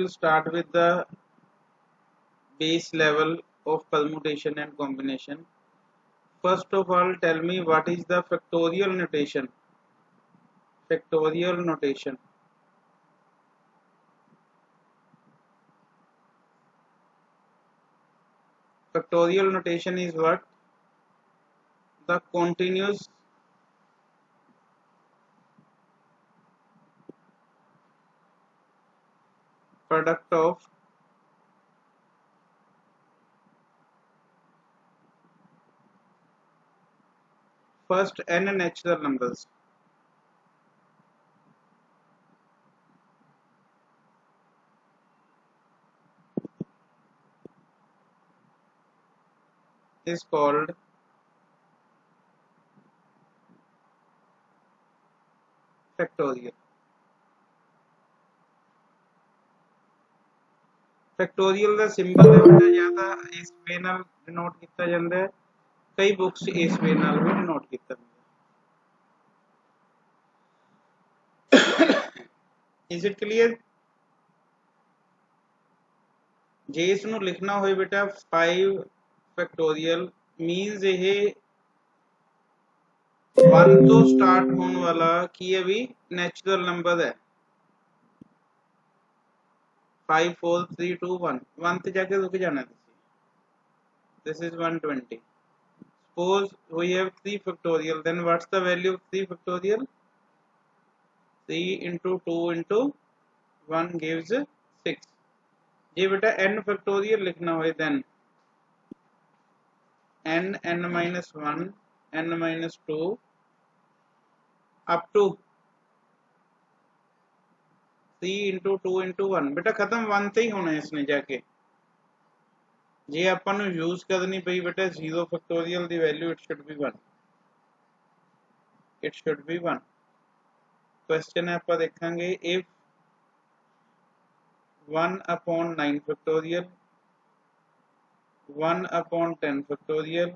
start with the base level of permutation and combination. First of all, tell me what is the factorial notation. Factorial notation. Factorial notation is what? The continuous product of first n natural numbers. Is called factorial. Factorial का symbol ज्यादा इस वे नाल denote किया जाता है, कई books इस वे नाल भी डिनोट किया जाता है। Is it clear? जे इसनू लिखना होए बेटा 5 फैक्टोरियल मीनस ये 1 तो स्टार्ट होने वाला की है भी नेचुरल नंबर है। 5 4 3 2 1 1 ते जाके रुक जाना है। This is 120. Suppose we have 3 factorial, then what's the value of 3 factorial? 3 into 2 into 1 gives 6. ये बेटा n factorial लिखना हो then n minus 1 n minus 2 up to 3 into 2 into 1 बेटा खत्म 1 ते ही होना है इसने जाके। जे अपन नु यूज करनी पई बेटा 0 factorial the value it should be 1. It should be 1. Question है आप देखेंगे if 1 upon 9 factorial 1 upon 10 factorial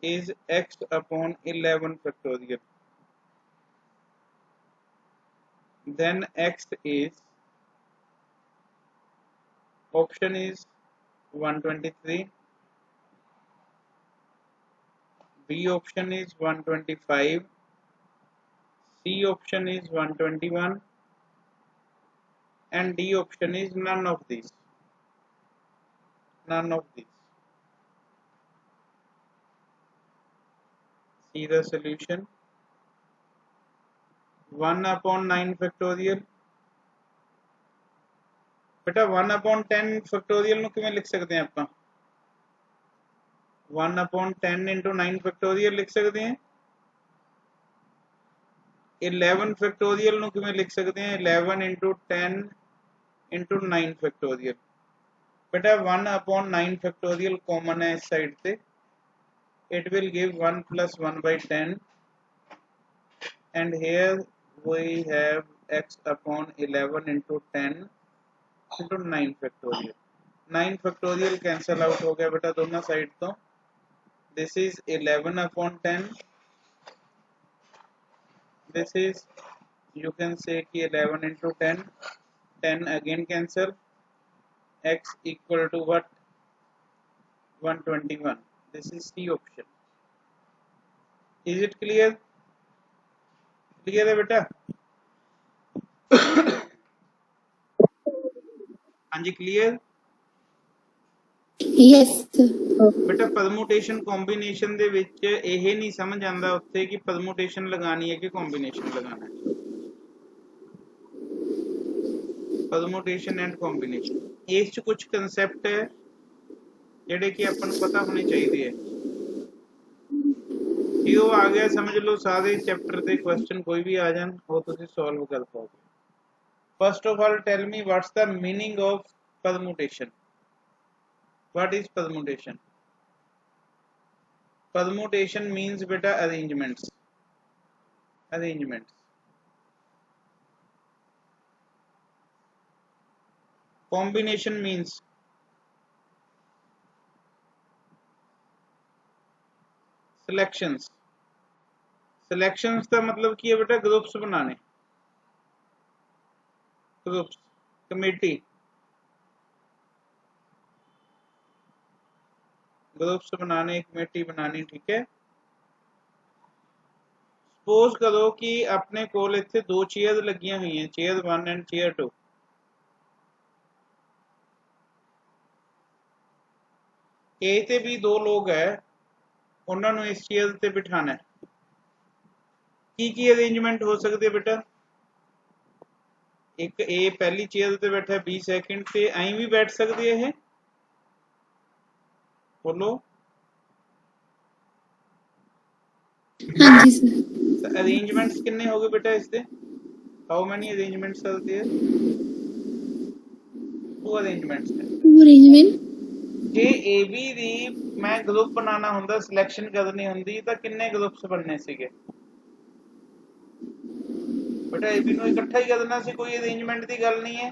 is x upon 11 factorial, then x is option is 123, B option is 125, C option is 121 and D option is none of these. None of these. See the solution. 1 upon 9 factorial बेटा 1 upon 10 factorial नु किवें लिख सकते हैं ਆਪਾਂ 1 upon 10 into 9 factorial लिख सकते हैं। 11 factorial नु किवें लिख सकते हैं 11 into 10 into 9 factorial। बेटा 1 upon 9 factorial कॉमन है इस साइड से, it will give 1 plus 1 by 10 and here we have x upon 11 into 10 into 9 factorial। 9 factorial cancel out हो गया बेटा दोनों साइड तो। This is 11 upon 10, this is you can say कि 11 into 10, 10 again cancel, x equal to what? 121. This is C option. Is it clear? Clear है बेटा? हाँ जी clear? Yes sir. बेटा परमुटेशन कॉम्बिनेशन दे विच ਇਹ नहीं समझ आंदा उत्थे कि परमुटेशन लगानी है कि कॉम्बिनेशन लगाना है। परमुटेशन एंड कॉम्बिनेशन इस च कुछ कंसेप्ट है जेडे कि अपन पता होने चाहिए है। कि वो आ गया समझ लो सारे चैप्टर दे क्वेश्चन कोई भी आ जान वो तुसी सॉल्व कर पाओगे। First of all tell me what's the meaning of permutation. What is permutation? Permutation means beta arrangements. Arrangements. Combination means selections. Selections का मतलब की है बेटा ग्रुप्स बनाने। ग्रुप्स कमेटी, ग्रुप्स बनाने, कमेटी बनानी, ठीक है। सपोज करो कि अपने कोल इत्थे दो चेयर लगियां हुई हैं, चेयर 1 एंड चेयर 2। ए ते भी दो लोग है, उन्होंने इस चेयर ते बिठाना है। की अरेंजमेंट हो सकती है बेटा? एक ए पहली चेयर ते बैठा है, बी सेकंड ते, आई भी बैठ सकती है। बोलो। हाँ जी सर। अरेंजमेंट्स कितने हो गए बेटा इससे? How many arrangements are there? 2 arrangements है। 2 arrangement. J A be the मैं ग्रुप बनाना हुंदा, सिलेक्शन करनी हुंदी तां किन्ने ग्रुप्स बनने सीगे बेटा? ए बी नूं इकट्ठा ही करना सी, कोई अरेंजमेंट दी गल नहीं है,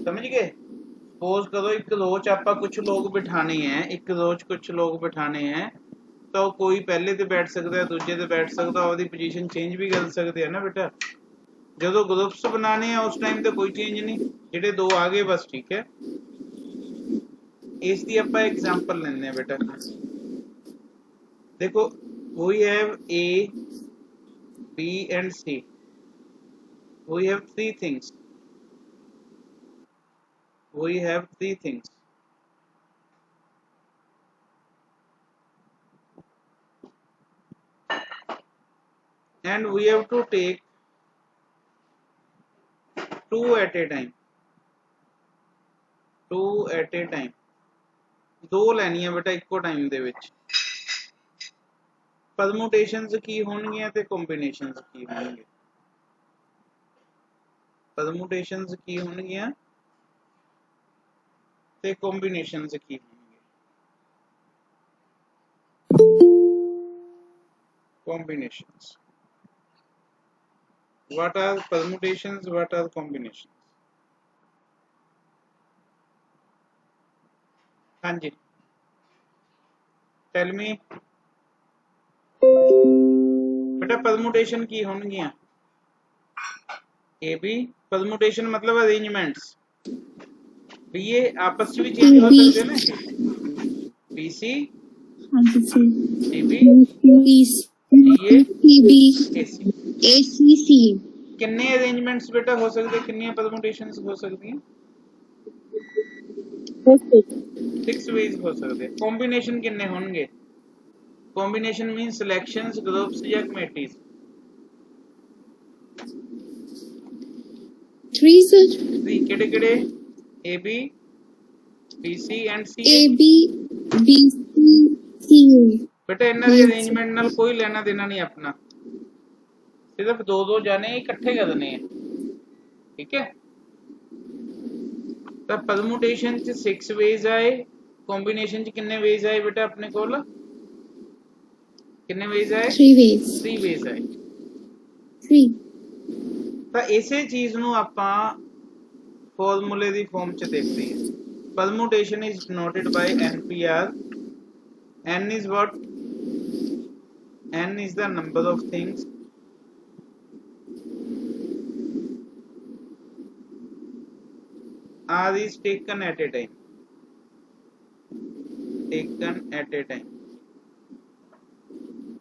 समझ गए? सपोज करो एक रो च आपां कुछ लोग बिठाने हैं, एक रो च कुछ लोग बिठाने हैं, तो कोई पहले ते बैठ सकता है, दूजे ते बैठ सकता, ਉਹਦੀ पोजीशन चेंज भी कर सकते हैं ना बेटा। ਜਦੋਂ ग्रुप्स बनाने हैं उस टाइम ਤੇ कोई चेंज नहीं, ਜਿਹੜੇ दो आ गए बस, ठीक है। इसकी ਆਪਾਂ एग्जांपल लेने हैं बेटा। देखो we have A, B and C, we have three things, we have three things, and we have to take 2 at a time, 2 at a time, दो ਲੈਣੀਆਂ बेटा ਇੱਕੋ ਟਾਈਮ ਦੇ ਵਿੱਚ। परमुटेशंस की होणगियां ते कॉम्बिनेशंस की होणगे, परमुटेशंस की होणगियां ते कॉम्बिनेशंस की होणगे। Combinations, what are permutations, what are combinations? हाँ जी, टेल मी बेटा परमुटेशन की होणगियां। ए बी परमुटेशन मतलब अरेंजमेंट्स, भी ये आपस में चेंज हो सकते हैं ना। बी सी, हाँ जी सर। डी बी, ए सी, किन्ने अरेंजमेंट्स बेटा हो सकते, किन्नी परमुटेशंस हो सकती हैं? 6 वेज हो सकते। कॉम्बिनेशन किन्ने होंगे? कॉम्बिनेशन मीन सिलेक्शंस, ग्रुप्स या कमेटीज? 3 सर। 3 केड़े-केड़े? A B, B C and C. A B B C बेटा इन्हां दे अरेंजमेंट नाल कोई लेना देना नहीं अपना, सिर्फ दो दो जाने इकट्ठे करने हैं, ठीक है। तो परमुटेशन च 6 वेज आए, कॉम्बिनेशन च किन्ने वेज आए बेटा अपने कोल? किन्ने वेज आए? 3 वेज। 3 वेज आए। 3 तो इसे चीज नूं आपां फॉर्मूले दी फॉर्म च देखते हैं। Permutation is denoted by NPR। N is what? N is the number of things R is taken at a time, taken at a time।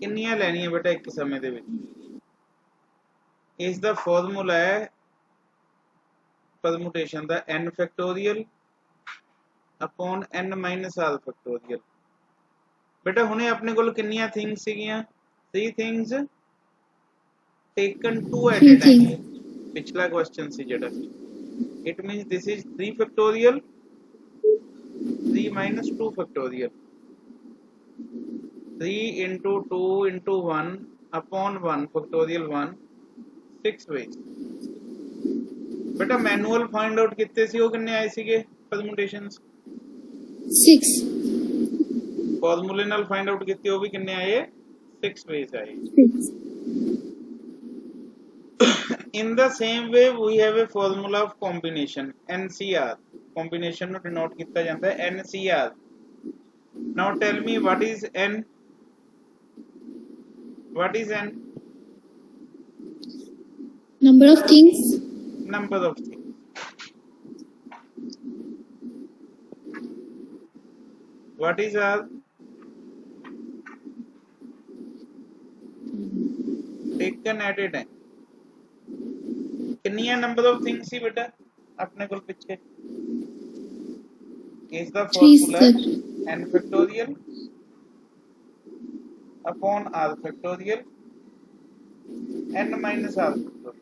किन्नियां लैनियां बेटा एक समय दे विच? इसदा फॉर्मूला है परमुटेशन दा n factorial upon n minus r factorial. बेटा हुणे अपने कोल किन्नियां थिंग्स सीगियां? 3 things taken 2 at a time। पिछला क्वेश्चन सी जेड़ा, it means this is 3 factorial, 3 minus 2 factorial, 3 into 2 into 1 upon 1 factorial 1, 6 ways। बेटा मैनुअल फाइंड आउट कितने सी, वो कितने आए सीगे परमुटेशंस? 6। फॉर्मूले नाल फाइंड आउट कितने, वो भी कितने आए? 6 ways आए। 6 In the same way we have a formula of combination, NCR। combination ਨੂੰ denote ਕੀਤਾ ਜਾਂਦਾ ਹੈ NCR। now tell me what is N? what is N? Number of things. number of things. What is all? Taken at a time. कितनियां number of things सी बेटा अपने को पीछे is the 3, formula sir. n factorial upon r factorial n minus r factorial.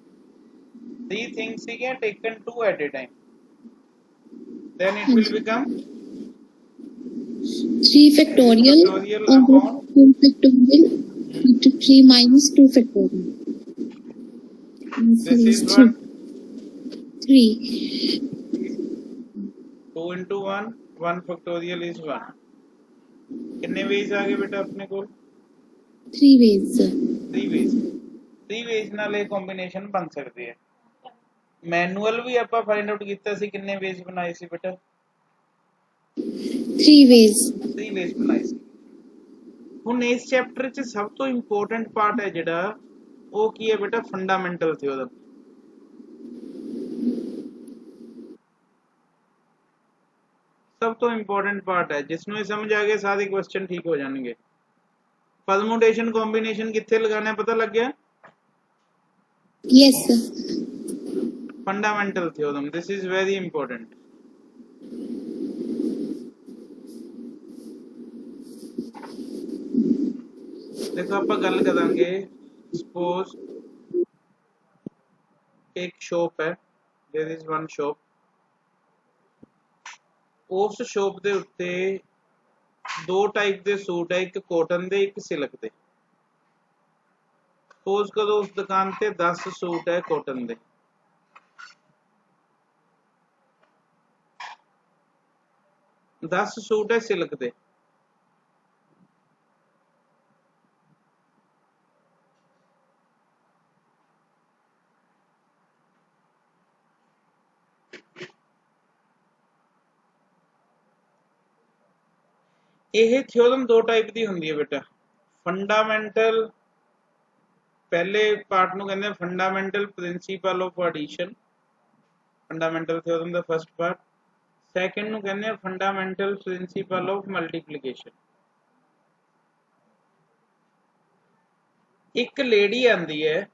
3 things again taken 2 at a time. Then it will become 3 factorial factorial over upon 2 factorial into 3 minus 2 factorial. this is what 3. 2 into 1 1 factorial is 1. कितने ways आ गए बेटा अपने को 3 ways, sir. 3 ways 3 ways ਨਾਲ ਇਹ combination ਬਣ ਸਕਦੀ ਹੈ ਮੈਨੂਅਲ ਵੀ ਆਪਾਂ ਫਾਈਂਡ ਆਊਟ ਕੀਤਾ ਸੀ ਕਿੰਨੇ ways ਬਣਾਏ ਸੀ ਬੇਟਾ 3 ways. 3 ways ਬਣਾਏ ਸੀ ਹੁਣ ਇਸ ਚੈਪਟਰ 'ਚ ਸਭ ਤੋਂ ਇੰਪੋਰਟੈਂਟ ਪਾਰਟ ਹੈ ਜਿਹੜਾ ਉਹ ਕੀ ਹੈ ਬੇਟਾ ਫੰਡਾਮੈਂਟਲ ਥਿਓਰਮ ਸਭ ਤੋਂ ਇੰਪੋਰਟੈਂਟ ਪਾਰਟ ਹੈ ਜਿਸ ਨੂੰ ਇਹ ਸਮਝ ਆ ਗਿਆ ਸਾਰੇ ਕੁਐਸਚਨ ਠੀਕ ਹੋ ਜਾਣਗੇ ਪਰਮੂਟੇਸ਼ਨ ਕੰਬੀਨੇਸ਼ਨ ਕਿੱਥੇ ਲਗਾਣਾ ਹੈ ਪਤਾ ਲੱਗ ਗਿਆ Yes, sir. fundamental theorem this is very important देखो ਆਪਾਂ ਗੱਲ ਕਰਾਂਗੇ suppose एक shop है there is one shop ਉਸ ਸ਼ੋਪ ਦੇ ਉੱਤੇ ਦੋ ਟਾਈਪ ਦੇ ਸੂਟ ਹੈ ਇੱਕ ਕਾਟਨ ਦੇ ਇੱਕ ਸਿਲਕ ਦੇ ਸਪੋਜ਼ ਕਰੋ ਉਸ ਦੁਕਾਨ ਤੇ 10 ਸੂਟ ਹੈ ਕਾਟਨ ਦੇ दस सूट है सिल्क दे ਇਹ ਥਿਓਰਮ ਦੋ ਟਾਈਪ ਦੀ ਹੁੰਦੀ ਹੈ ਬੇਟਾ ਫੰਡਾਮੈਂਟਲ ਪਹਿਲੇ ਪਾਰਟ ਨੂੰ ਕਹਿੰਦੇ fundamental principle of addition fundamental theorem ਦਾ ਫਰਸਟ ਪਾਰਟ सेकंड ਨੂੰ ਕਹਿੰਦੇ ਆ ਫੰਡਾਮੈਂਟਲ ਪ੍ਰਿੰਸੀਪਲ ਆਫ ਮਲਟੀਪਲੀਕੇਸ਼ਨ ਇੱਕ ਲੇਡੀ ਆਂਦੀ ਹੈ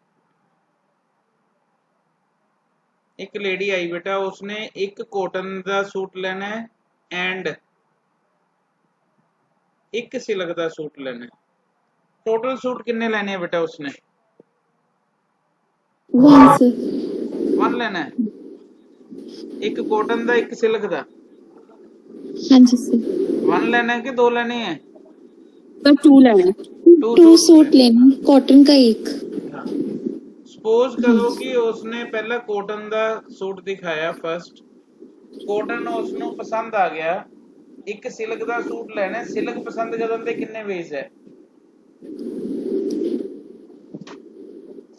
ਇੱਕ ਲੇਡੀ ਆਈ ਬੇਟਾ ਉਸਨੇ ਇੱਕ ਕਾਟਨ ਦਾ ਸੂਟ ਲੈਣਾ ਹੈ ਐਂਡ ਇੱਕ ਸਿਲਕ ਦਾ ਸੂਟ ਲੈਣਾ ਹੈ ਟੋਟਲ ਸੂਟ ਕਿੰਨੇ ਲੈਣੇ ਆ ਬੇਟਾ ਉਸਨੇ 1, sir. 1 ਲੈਣਾ ਹੈ एक कॉटन का एक सिल्क का हाँ जी, sir. 1 लेना है कि 2 लेने हैं पर 2 लेना है 2 सूट लेना कॉटन का एक सपोज करो कि उसने पहला कॉटन का सूट दिखाया फर्स्ट कॉटन उसनु पसंद आ गया एक सिल्क का सूट लेना है सिल्क पसंद करन दे कितने वेज है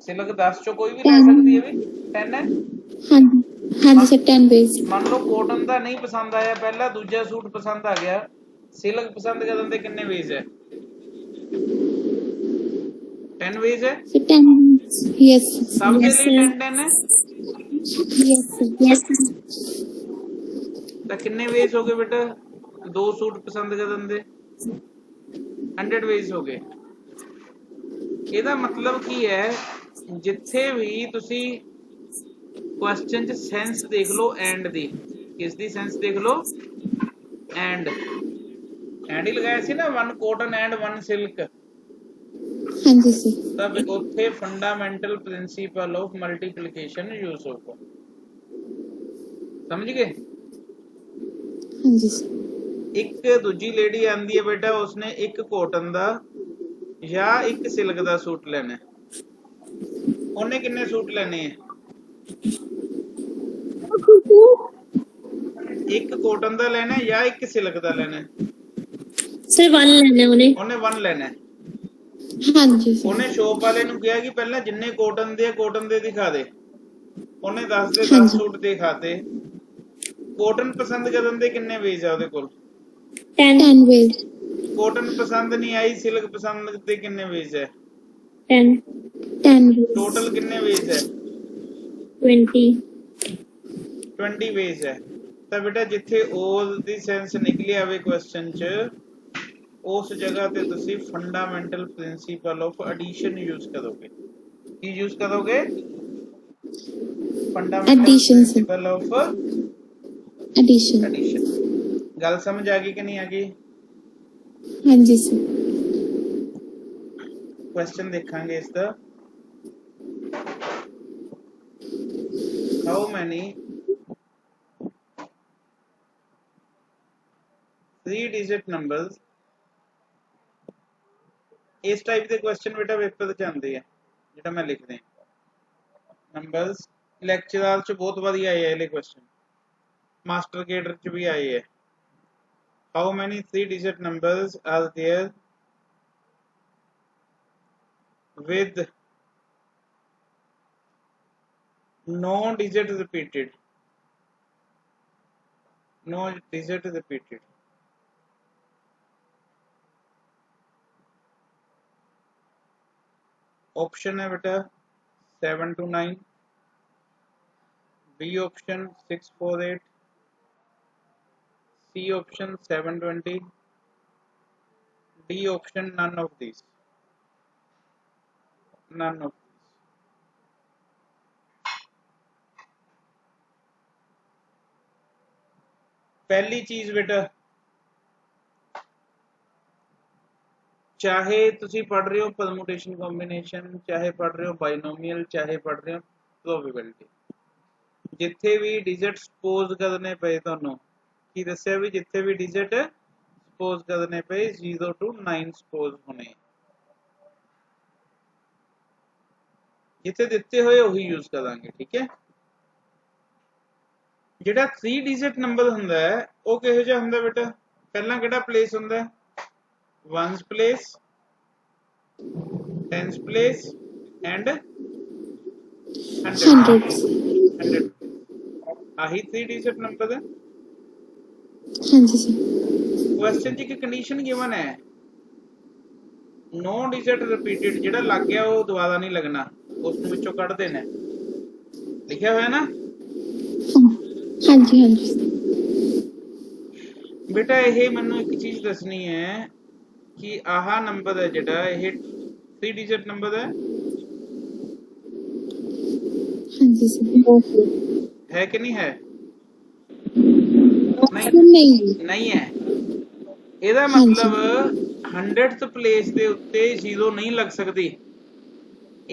सिल्क 10 चो कोई भी ले सकती है भी 10 है हाँ जी हाँ जी सर 10 वेज मान लो कॉटन का नहीं पसंद आया पहला दूसरा सूट पसंद आ गया सिल्क पसंद करन दे कितने वेज है 10 वेज है सर 10 यस सब के लिए 10 है यस तो कितने वेज हो गए बेटा 2 सूट पसंद करन दे 100 वेज हो गए ਇਹਦਾ मतलब की है जिथे भी तुसी क्वेश्चन च सेंस देख लो एंड दी किस दी सेंस देख लो एंड ही लगाया सी ना 1 कॉटन एंड 1 सिल्क हाँ जी सर तब उत्थे fundamental principle of multiplication use होगा समझ गए हाँ जी सर एक दूजी लेडी आंदी है बेटा उसने एक कॉटन दा या एक सिल्क दा सूट लेना उन्हें कितने सूट लेने हैं एक कॉटन दा लेना है या एक सिल्क दा लेना है सर 1 लेना है उन्हें 1 लेना है हाँ जी सर उन्हें शॉप वाले नु कहा कि पहला जिन्ने कॉटन दे दिखा दे उन्हें 10 दे 10 सूट दिखाते कॉटन पसंद करन दे कितने वेज है ਉਹਦੇ ਕੋਲ 10 वेज कॉटन पसंद नहीं आई सिल्क पसंद दे कितने वेज है 10 वेज टोटल कितने वेज है 20 20 ਵੇਜ਼ ਹੈ ਤਾਂ ਬੇਟਾ ਜਿੱਥੇ all ਦੀ ਸੈਂਸ ਨਿਕਲੀ ਆਵੇ ਕੁਐਸਚਨ 'ਚ ਉਸ ਜਗ੍ਹਾ ਤੇ ਤੁਸੀਂ fundamental principle of addition use ਕਰੋਗੇ ਕੀ ਯੂਜ਼ ਕਰੋਗੇ fundamental Addition, sir. Principle of addition addition ਗੱਲ ਸਮਝ ਆ ਗਈ ਕਿ ਨਹੀਂ ਆ ਗਈ हाँ जी सर क्वेश्चन देखेंगे इसका हाउ मैनी 3-digit numbers इस टाइप के क्वेश्चन बेटा पेपर च आंदे है जेटा मैं लिख दें नंबर्स लेक्चरर च बहुत वधिया आए ये क्वेश्चन मास्टर केडर च भी आए है how many 3-digit numbers are there with no digit repeated option है बेटा 7 to 9 B option 648 C option 720 D option none of these पहली चीज बेटा चाहे तुसी पढ़ रहे हो परमुटेशन कॉम्बिनेशन चाहे पढ़ रहे हो बाइनोमियल चाहे पढ़ रहे हो प्रोबेबिलिटी जिथे भी डिजिट सपोज करने पे तुहानू की दस्सिया भी जिथे भी डिजिट सपोज करने पे 0 to 9 सपोज होने जिथे दिते हुए वही यूज करांगे ठीक है जेड़ा 3 डिजिट नंबर हुंदा है वो किहो जिहा हुंदा बेटा पहला केड़ा प्लेस हुंदा है ones place tens place and hundreds आही 3 डिजिट नंबर है हाँ जी सर क्वेश्चन जी की कंडीशन गिवन है नो डिजिट रिपीटेड जेड़ा लग गया वो दोबारा नहीं लगना उसਨੂੰ ਵਿੱਚੋਂ ਕੱਢ ਦੇਣਾ ਲਿਖਿਆ ਹੋਇਆ ਨਾ हाँ जी बेटा ਇਹ ਮੈਨੂੰ ਇੱਕ ਚੀਜ਼ ਦੱਸਣੀ ਹੈ ਕਿ ਆਹ ਨੰਬਰ ਹੈ ਜਿਹੜਾ ਇਹ 3 ਡਿਜਿਟ ਨੰਬਰ ਹੈ हाँ जी सर है कि नहीं है नहीं है ਇਹਦਾ ਮਤਲਬ 100th ਪਲੇਸ ਦੇ ਉੱਤੇ 0 ਨਹੀਂ ਲੱਗ ਸਕਦੀ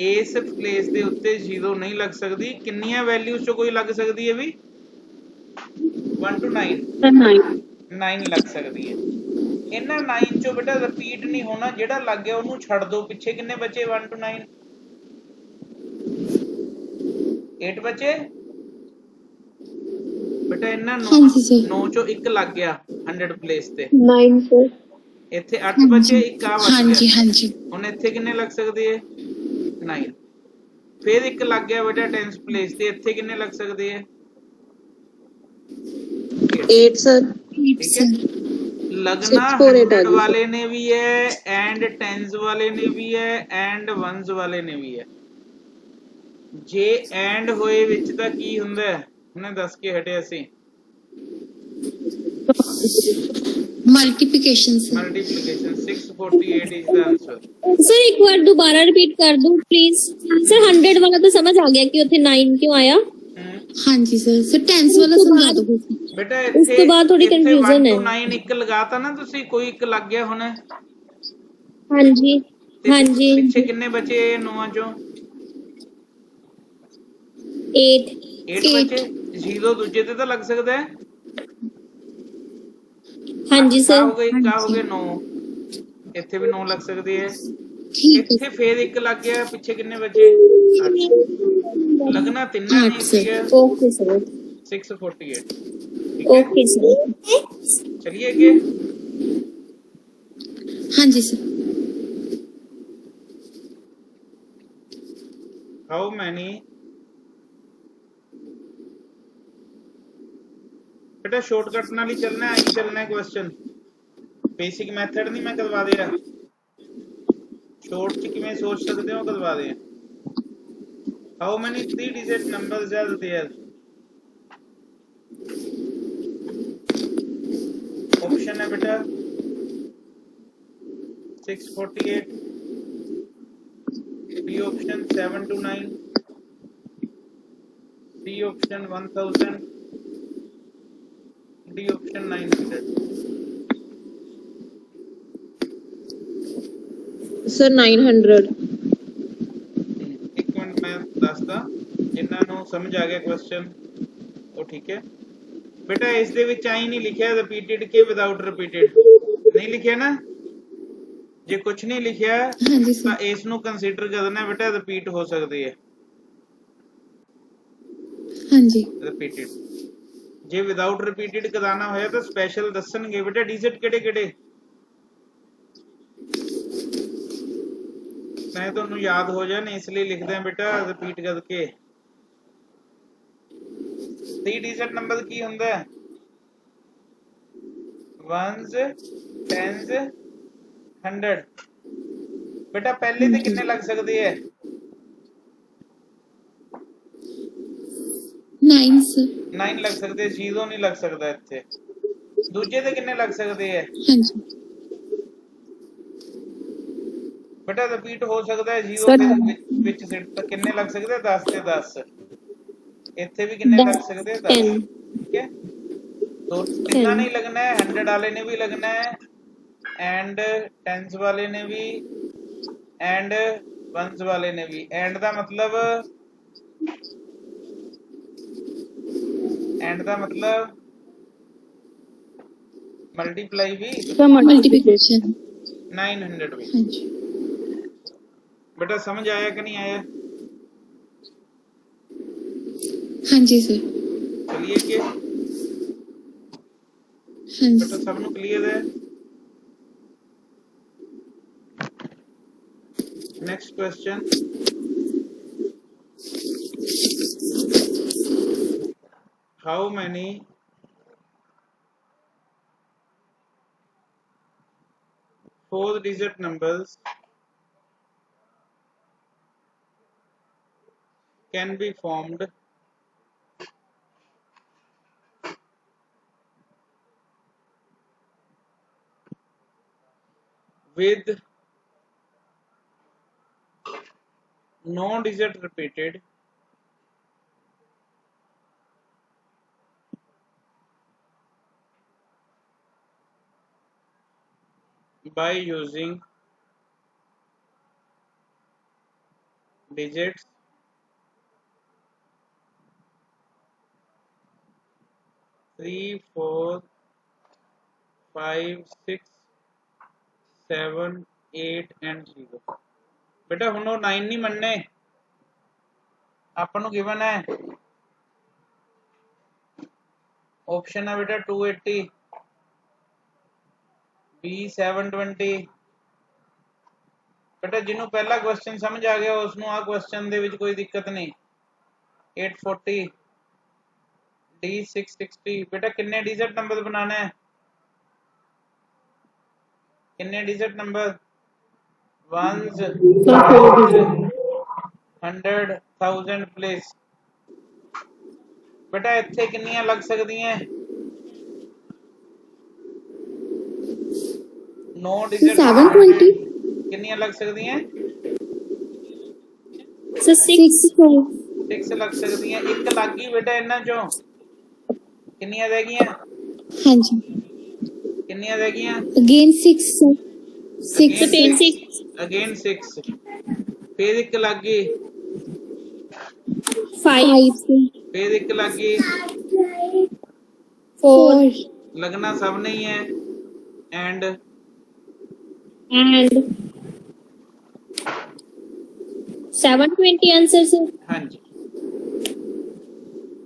ਇਸ ਪਲੇਸ ਦੇ ਉੱਤੇ 0 ਨਹੀਂ ਲੱਗ ਸਕਦੀ ਕਿੰਨੀਆਂ ਵੈਲਿਊਜ਼ ਚੋਂ ਕੋਈ ਲੱਗ ਸਕਦੀ ਹੈ ਵੀ 1 to 9 9 ਲੱਗ ਸਕਦੀ ਹੈ ਇਹਨਾਂ 9 ਚੋਂ ਬੇਟਾ ਰਿਪੀਟ ਨਹੀਂ ਹੋਣਾ ਜਿਹੜਾ ਲੱਗ ਗਿਆ ਉਹਨੂੰ ਛੱਡ ਦਿਓ ਪਿੱਛੇ ਕਿੰਨੇ ਬਚੇ 1 to 9 8 ਬਚੇ बेटा इन्ना 9 चो 1 लग गया 100 प्लेस ते 9 सर इथे 8 बचे 1 आ बच गया हाँ जी हुन इथे कितने लग सकदे है 9 फिर 1 लग गया बेटा 10th प्लेस ते इथे कितने लग सकदे है 8 सर लगना 100 वाले ने भी है एंड 10s वाले ने भी है एंड 1s वाले ने भी है जे एंड होए विच ता की हुंदा है ने दस के हटे ऐसे multiplication 648 is the answer sir एक बार दोबारा रिपीट कर दो प्लीज सर 100 वाला तो समझ आ गया कि उथे 9 क्यों आया हाँ जी सर 10s वाला समझा दो बेटा उसके बाद थोड़ी कंफ्यूजन है 9 1 लगाता ना तुसी कोई एक लग गया होना हाँ जी पीछे कितने बचे 9 चों 8 बचे 0 दूजे ते तो लग सकता है हाँ जी सर हो गई 9 इथे भी 9 लग सकती है इथे फिर 1 लग गया पीछे कितने बचे 8 लगना तीन नहीं ओके सर 648 ओके सर चलिए आगे हाँ जी सर हाउ मैनी बेटा शॉर्टकट नाल ही चलना है चलना है क्वेश्चन बेसिक मेथड नहीं मैं करवा दे रहा शॉर्ट च किवें सोच सकते हो करवा दे How many 3-digit numbers are there? Option है बेटा 648, B option 729, C option 1000, D option 900। Sir 900। एक मिनट मैं दसदा जिन्हां नूं समझ आ गया क्वेश्चन वो ठीक है बेटा। इस दे विच आई नहीं लिखिया रिपीटेड के विदाउट रिपीटेड नहीं लिखिया ना। जे कुछ नहीं लिखिया तो इस नूं कंसीडर करना बेटा रिपीट हो सकती है। हाँ जी रिपीटेड जे विदाउट रिपीटेड कराना होया तो स्पेशल दसणगे बेटा डिजिट किहड़े किहड़े। मैं तुहानूं याद हो जाए इसलिए लिखदे बेटा रिपीट करके। 3 डिजिट नंबर की हुंदा है? वनस, टेंस, 100। बेटा पहले ते कितने लग सकते हैं? 9 लग सकते, 0 नहीं लग सकता इत्थे। दूजे ते कितने लग सकते हैं? बेटा रिपीट हो सकता है 0 ते विच सिट तक कितने लग सकते हैं? 10 ते 10। इत्थे भी कितने लग सकते हैं? 10। ठीक है तो कितना नहीं लगना है, 100 वाले ने भी लगना है एंड टेंस वाले ने भी एंड वंस वाले ने भी। एंड दा मतलब मल्टीप्लाई भी मल्टीप्लिकेशन 900 भी। बेटा समझ आया कि नहीं आया? हाँ जी सर। चलिए कि बेटा सब नु क्लियर है। Next question how many four-digit numbers can be formed with no digit repeated by using digits 3, 4, 5, 6, 7, 8 and 0। बेटा हुण 9 नहीं मनने अपन गिवन है। ऑप्शन है बेटा 280, बी 720। बेटा जिन्हों पहला क्वेश्चन समझ आ गया उसनों आ क्वेश्चन दे विच कोई दिक्कत नहीं। 840, डी 660। बेटा किन्ने डिजिट नंबर बनाना है? किन्ने डिजिट नंबर? Once, 100, 1000 place. बेटा इत्थे किन्नियां लग सकती हैं? 9 डिजिट 720 किन्नियां लग सकती हैं? 6 लग सकती हैं। एक लग गई बेटा इन्हां चों किन्नियां रह गईयां? हाँ जी किन्नियां रह गईयां? अगेन 6 अगेन 6 फिर एक लग गई, 5 फिर एक लग गई, 4 लगना सब नहीं है एंड 720 आंसर सर। हाँ जी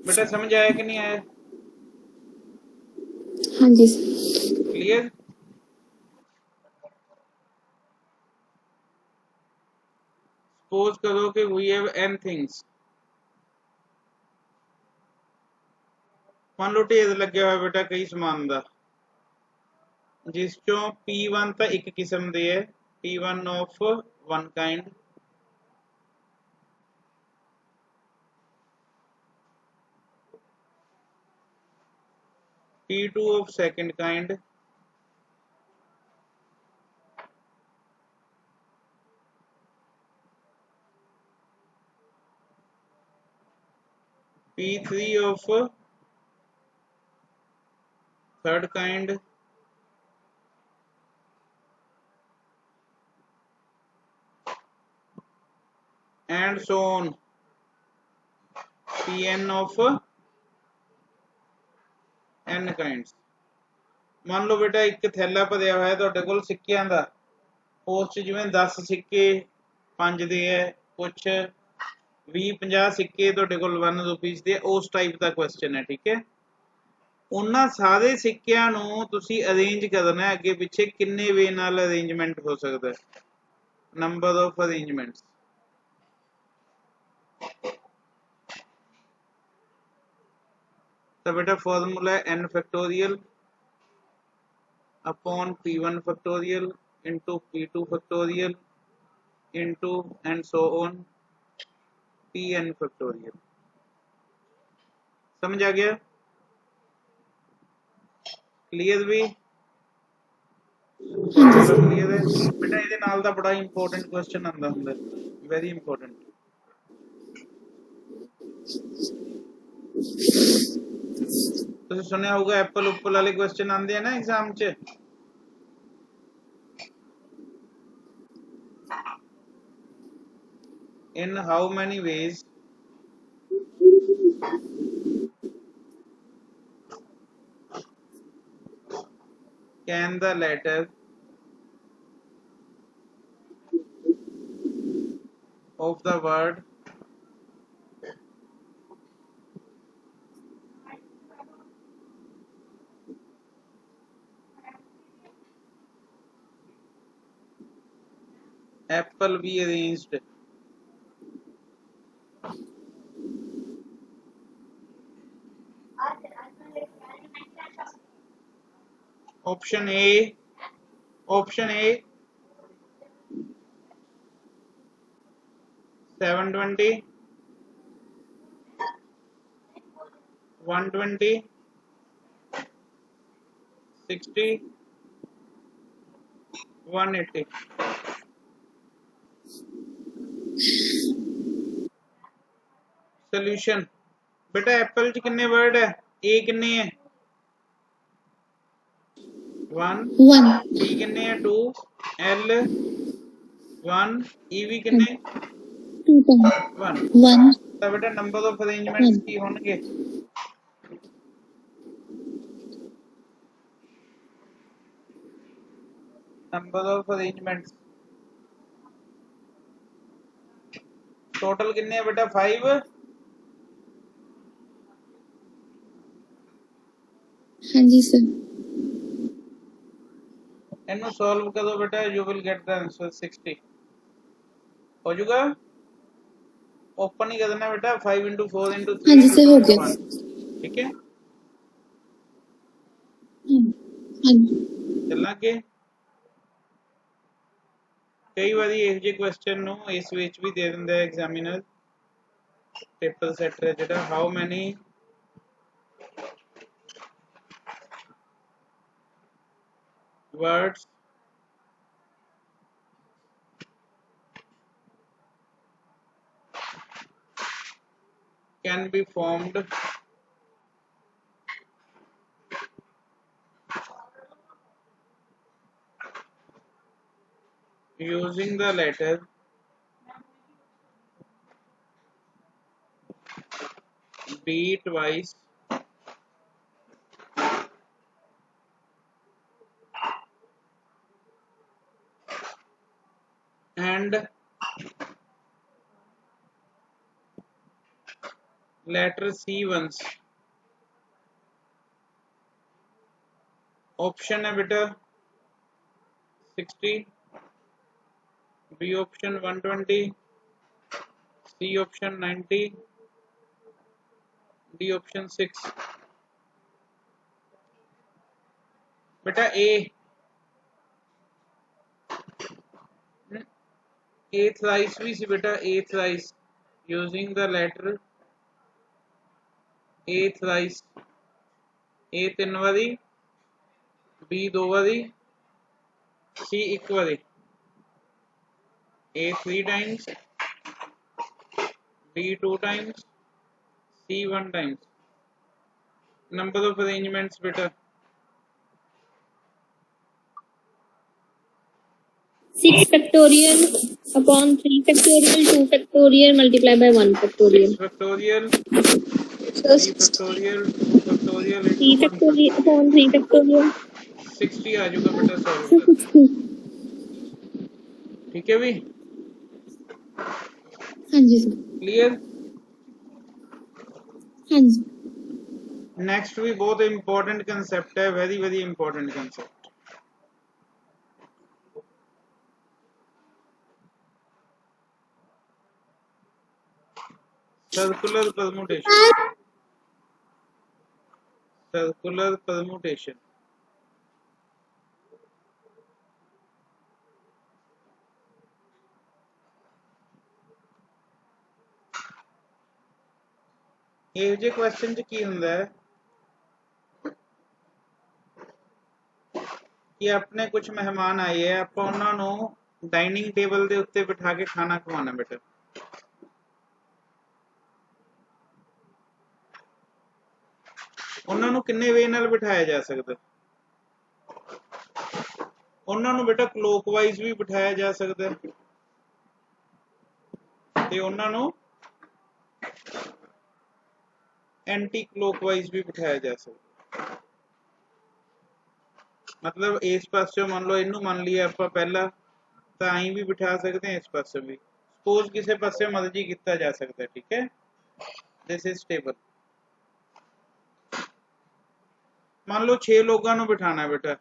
बेटा समझ आया कि नहीं आया? हाँ जी क्लियर? सपोज करो कि वी हैव n थिंग्स। मान लो ढेर लगे हुआ बेटा कई समान का जिस चों P1 तो एक किस्म दे है, P1 of one kind, P2 of second kind, P3 of third kind, and so on. Pn of n kinds. मान लो बेटा एक थैला भरिया होया तुहाडे कोल सिक्कियां दा, उस च जिवें 10 सिक्के 5 दे है, कुछ 20-50 सिक्के तुहाडे कोल 1 रुपीस दे, उस टाइप दा क्वेश्चन है। ठीक है, उन्हां सारे सिक्कियां नूं तुसीं अरेंज करना है, अगे पिछे किन्ने वे नाल अरेंजमेंट हो सकदा है, नंबर ऑफ अरेंजमेंट्स। तो बेटा फॉर्मूला है n factorial upon p1 factorial into p2 factorial into and so on pn factorial. समझ आ गया? क्लियर भी? क्लियर है बेटा? ਇਹਦੇ ਨਾਲ ਦਾ बड़ा इंपॉर्टेंट क्वेश्चन आंदा ਹੁੰਦਾ, वेरी इंपॉर्टेंट। ਤੁਸੀਂ ਸੁਣਿਆ ਹੋਊਗਾ ਐਪਲ ਉੱਪਲ ਵਾਲੇ क्वेश्चन ਆਂਦੇ ਆ ਨਾ एग्जाम 'ਚ। In how many ways can the letter of the word apple be arranged? Option A 720, 120, 60, 180। Solution बेटा एप्पल च किन्ने वर्ड है, ए किन्ने है 1, B किन्ने है 2, L 1, E भी किन्ने 1। तो बेटा नंबर ऑफ अरेंजमेंट्स की होंगे? नंबर ऑफ अरेंजमेंट्स टोटल किन्ने बेटा 5। हाँ जी सर। इन्हों सॉल्व करो बेटा, you will get the answer 60। हो जाएगा? ओपन ही करना बेटा, 5 into 4 into 3। हाँ जी सर, हो गया। ठीक है, चलना के कई बारी इहो ਜਿਹੇ क्वेश्चन ਨੂੰ ਇਸ ਵਿੱਚ ਵੀ ਦੇ ਦਿੰਦਾ ਹੈ एग्जामिनर। पेपर सेट है ਜਿਹੜਾ how many words can be formed using the letter B twice and letter C once। Option है बेटा 60, B option 120, C option 90, D option 6। बेटा ए थ्राइस भी सी बेटा, A thrice using the letter A thrice A 3 ਵਾਰੀ B 2 ਵਾਰੀ C 1 ਵਾਰੀ A 3 times B 2 times C 1 times number of arrangements beta 6 factorial upon 3 factorial 2 factorial multiplied by 1 factorial 6 factorial so 3 factorial 2 factorial 3 into 1 factorial factorial upon 3 factorial 60 आ जाएगा बेटा solve so कर 60 ठीक है भी हाँ जी सर क्लियर हाँ जी next भी बहुत इंपॉर्टेंट कंसेप्ट है very very important concept circular permutation circular permutation ਇਹੋ ਜਿਹੇ ਕੁਐਸਚਨ ਚ ਕੀ ਹੁੰਦਾ ਹੈ ਕਿ ਆਪਣੇ ਕੁਝ ਮਹਿਮਾਨ ਆਏ ਆ ਆਪਾਂ ਉਹਨਾਂ ਨੂੰ ਡਾਈਨਿੰਗ ਟੇਬਲ ਦੇ ਉੱਤੇ ਬਿਠਾ ਕੇ ਖਾਣਾ ਖਵਾਉਣਾ ਬੇਟਾ ਉਹਨਾਂ ਨੂੰ ਕਿੰਨੇ ਵੇ ਨਾਲ ਬਿਠਾਇਆ ਜਾ ਸਕਦਾ ਉਹਨਾਂ ਨੂੰ ਬੇਟਾ ਕਲੋਕਵਾਈਜ਼ ਵੀ ਬਿਠਾਇਆ ਜਾ ਸਕਦਾ ਤੇ ਉਹਨਾਂ ਨੂੰ एंटी क्लॉकवाइज भी बिठाया जा सकता मतलब इस पासे मान लो इनू मान लिया आप पहला तो आई भी बिठा सकते हैं इस पासे भी सपोज किसी पासे मर्जी किया जा सकता है ठीक है दिस इज टेबल मान लो 6 लोगों को बिठाना बेटा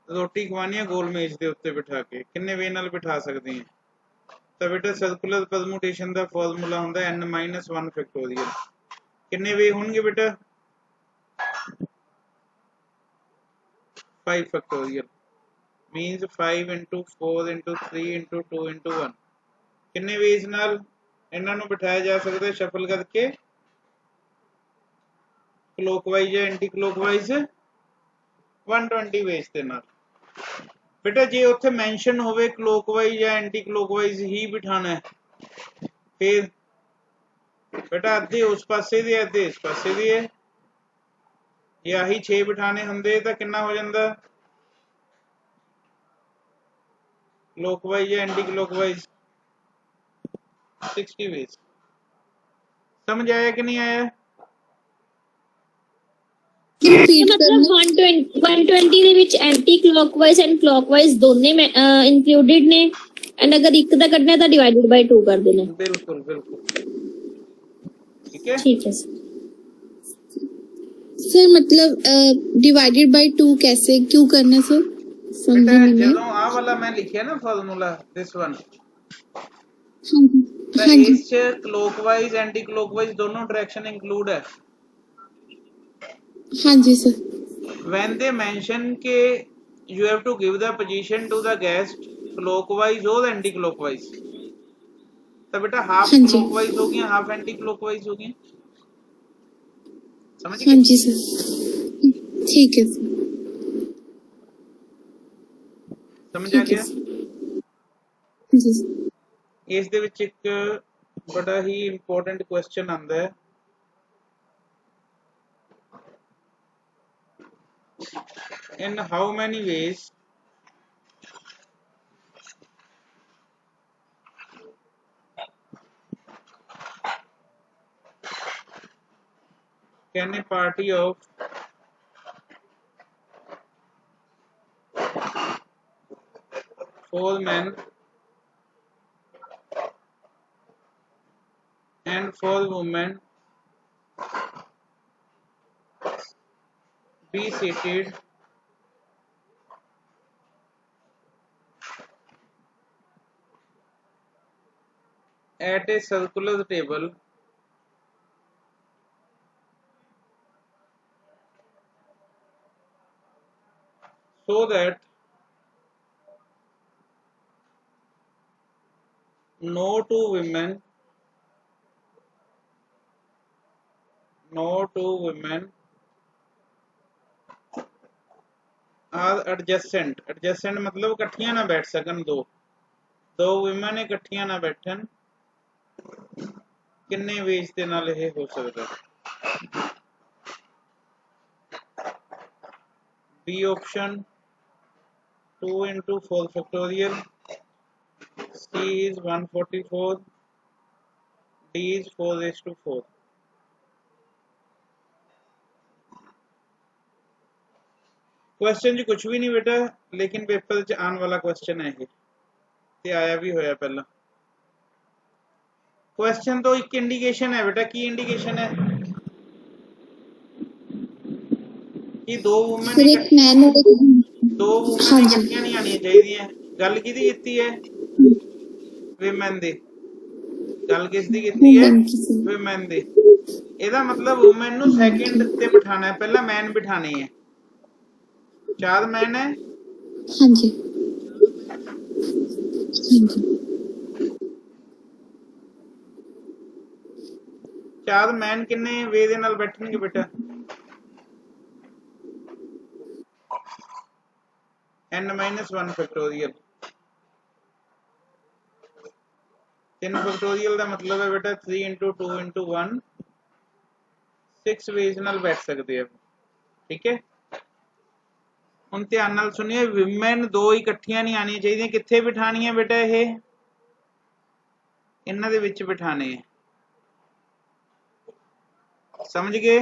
रोटी खवानी है गोल मेज के उत्ते बिठा के किन्ने वे नाल बिठा सकते हैं तो बेटा सर्कुलर परमुटेशन का फॉर्मूला होंदा n-1 फैक्टोरियल किन्ने वे होंगे बेटा 5 factorial means 5 into 4 into 3 into 2 into 1 किन्ने वेज नाल इन्हां नूं बिठाया जा सकता है शफल करके क्लॉकवाइज या एंटी क्लॉकवाइज 120 वेज दे नाल बेटा जे उत्थे मेंशन होवे क्लॉकवाइज या एंटी क्लॉकवाइज ही बिठाना है फिर बेटा अद्धे उस पासे दे अद्धे इस पासे दे है या ही 6 बिठाने होंदे तां किन्ना हो जांदा क्लॉकवाइज या एंटी क्लॉकवाइज 60 वेज समझ आया कि नहीं आया मतलब 120 ਦੇ ਵਿੱਚ ਐਂਟੀ ਕਲੌਕਵਾਈਜ਼ ਐਂਡ ਕਲੌਕਵਾਈਜ਼ ਦੋਨੇ ਇਨਕਲੂਡਡ ਨੇ ਐਂਡ ਅਗਰ ਇੱਕ ਦਾ ਕੱਢਣਾ ਤਾਂ ਡਿਵਾਈਡਡ ਬਾਈ 2 ਕਰ ਦੇਣਾ बिल्कुल बिल्कुल ठीक है सर मतलब डिवाइडेड बाय 2 कैसे क्यों करना सर बेटा ਜਦੋਂ ਆ ਵਾਲਾ ਮੈਂ ਲਿਖਿਆ ਨਾ ਫਾਰਮੂਲਾ ਦਿਸ ਵਨ ਤਾਂ ਇਸ ਚ ਕਲੌਕਵਾਈਜ਼ ਐਂਟੀ ਕਲੌਕਵਾਈਜ਼ ਦੋਨੋਂ ਡਾਇਰੈਕਸ਼ਨ ਇੰਕਲੂਡ ਹੈ हाँ जी सर when they mention के you have to give the position to the guest clockwise or anti clockwise तो बेटा हाफ क्लॉकवाइज हो गया हाफ एंटी क्लॉकवाइज हो गया समझ गए हाँ जी सर ठीक है समझ आ गया जी इस दे विच एक बड़ा ही इंपॉर्टेंट क्वेश्चन आंदा है in how many ways can a party of 4 men and 4 women be seated at a circular table so that no two women are adjacent adjacent मतलब इकट्ठियां ना बैठ सकन दो वुमेन इकट्ठियां ना बैठन किन्ने वेज दे नाल ये हो सकदा B option 2 into 4 factorial C is 144 D is 4/4 question जी कुछ भी नहीं बेटा लेकिन पेपर च आने वाला क्वेश्चन है ये ते आया भी होया पहला क्वेश्चन तो एक इंडिकेशन है बेटा की इंडिकेशन है कि दो वुमेन इकट्ठियां नहीं आनी चाहिए गल किहदी कीती है विमेन दी गल किसदी कीती है विमेन दी ਇਹਦਾ मतलब वुमेन ਨੂੰ सेकंड ਤੇ ਬਿਠਾਣਾ ਹੈ ਪਹਿਲਾਂ मैन बिठाने है चार मैन है हाँ जी चार मैन किन्ने वे दे नाल बैठणगे बेटा n-1 फैक्टोरियल 3 फैक्टोरियल का मतलब है बेटा 3 into 2 into 1 6 वेज नाल बैठ सकते हैं ठीक है ਹੁਣ ਧਿਆਨ ਨਾਲ ਸੁਣਿਓ ਵਿਮਨ ਦੋ ਇਕੱਠੀਆਂ ਨਹੀਂ ਆਣੀਆਂ ਚਾਹੀਦੀਆਂ ਕਿੱਥੇ ਬਿਠਾਣੀਆਂ ਬੇਟਾ ਇਹ ਇਹਨਾਂ ਦੇ ਵਿੱਚ ਬਿਠਾਣੇ ਹੈ ਸਮਝ ਗਏ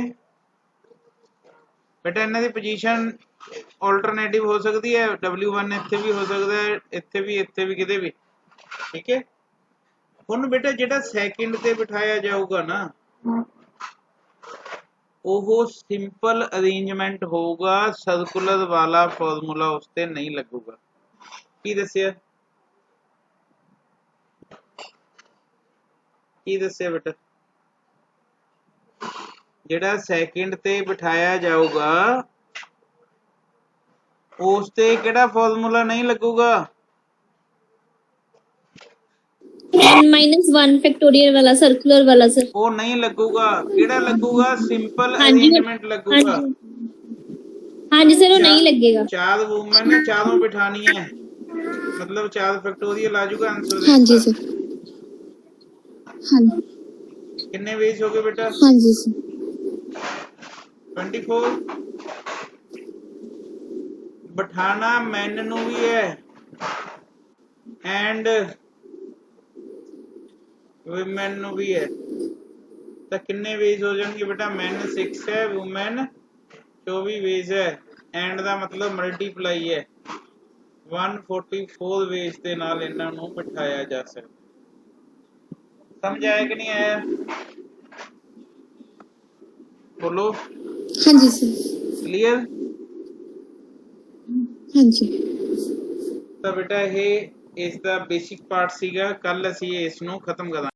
ਬੇਟਾ ਇਹਨਾਂ ਦੀ ਪੋਜੀਸ਼ਨ ਆਲਟਰਨੇਟਿਵ ਹੋ ਸਕਦੀ ਹੈ W1 ਇੱਥੇ ਵੀ ਹੋ ਸਕਦਾ ਹੈ ਇੱਥੇ ਵੀ ਕਿਤੇ ਵੀ ਠੀਕ ਹੈ ਹੁਣ ਬੇਟਾ ਜਿਹੜਾ ਸੈਕਿੰਡ ਤੇ ਬਿਠਾਇਆ ਜਾਊਗਾ ਨਾ ਉਹ ਸਿੰਪਲ ਅਰੇਂਜਮੈਂਟ ਹੋਊਗਾ ਸਰਕੂਲਰ ਵਾਲਾ ਫਾਰਮੂਲਾ ਉਸ ਤੇ ਨਹੀਂ ਲੱਗੂਗਾ ਕੀ ਦੱਸਿਆ ਬੇਟਾ ਜਿਹੜਾ ਸੈਕਿੰਡ ਤੇ ਬਿਠਾਇਆ ਜਾਊਗਾ ਉਸ ਤੇ ਕਿਹੜਾ ਫਾਰਮੂਲਾ ਨਹੀਂ ਲੱਗੂਗਾ n-1 फैक्टोरियल वाला सर्कुलर वाला सर वो नहीं लगूगा केड़ा लगूगा सिंपल अरेंजमेंट लगूगा हाँ जी सर वो नहीं लगेगा चार वुमेन ने चारों बिठानी है मतलब 4 फैक्टोरियल आ जाएगा आंसर हाँ जी सर हाँ कितने वेज हो गए बेटा हाँ जी सर 24 बिठाना मैन नु भी है एंड वुमेन नु भी है तो कितने वेज हो जाएंगे बेटा मैन 6 है वुमेन 24 वेज है एंड का मतलब मल्टीप्लाई है 144 वेज के नाल इन्हां नूं बिठाया जा सकता समझ आया कि नहीं आया बोलो हाँ जी सर क्लियर हाँ जी तो बेटा ये इसका बेसिक पार्ट सीगा कल असीं इस नूं खत्म करांगे